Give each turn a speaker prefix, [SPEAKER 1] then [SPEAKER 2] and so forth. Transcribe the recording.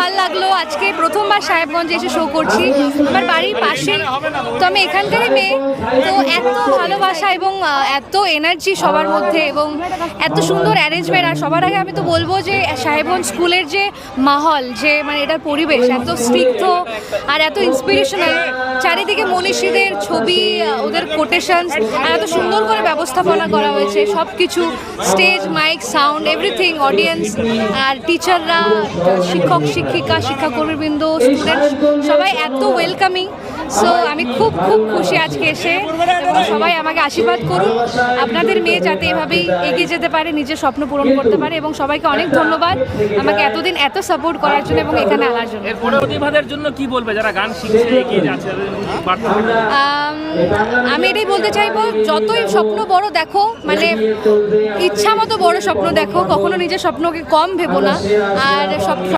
[SPEAKER 1] ভালো লাগলো। আজকে প্রথমবার সাহেবগঞ্জে এসে শো করছি, আমার বাড়ির পাশেই, তো আমি এখানকারই মেয়ে। তো এত ভালোবাসা এবং এত এনার্জি সবার মধ্যে এবং এত সুন্দর অ্যারেঞ্জমেন্ট। আর সবার আগে আমি তো বলবো যে সাহেবগঞ্জ স্কুলের যে মাহল, যে মানে এটার পরিবেশ এত স্নিগ্ধ আর এত ইন্সপিরেশনাল, চারিদিকে মনীষীদের ছবি, ওদের কোটেশনস, আর এত সুন্দর করে ব্যবস্থাপনা করা হয়েছে সব কিছু, stage, mike, sound, everything, audience আর টিচাররা, শিক্ষক শিক্ষিকা, শিক্ষাকর্মীবৃন্দ, স্টুডেন্টস সবাই এত ওয়েলকামিং। সো আমি খুব খুব খুশি আজকে এসে, এবং সবাই আমাকে আশীর্বাদ করুন আপনাদের মেয়ে যাতে এভাবেই এগিয়ে যেতে পারে, নিজের স্বপ্ন পূরণ করতে পারে। এবং সবাইকে অনেক ধন্যবাদ আমাকে এতদিন এত সাপোর্ট করার জন্য এবং এখানে আনার জন্য।
[SPEAKER 2] প্রতিভাদের জন্য কি বলবে যারা গান শিখছে এগিয়ে যাচ্ছে?
[SPEAKER 1] আমি এটাই বলতে চাইবো, যতই স্বপ্ন বড় দেখো, মানে ইচ্ছা মতো বড় স্বপ্ন দেখো, কখনো নিজের স্বপ্নকে কম ভেবো না। আর সব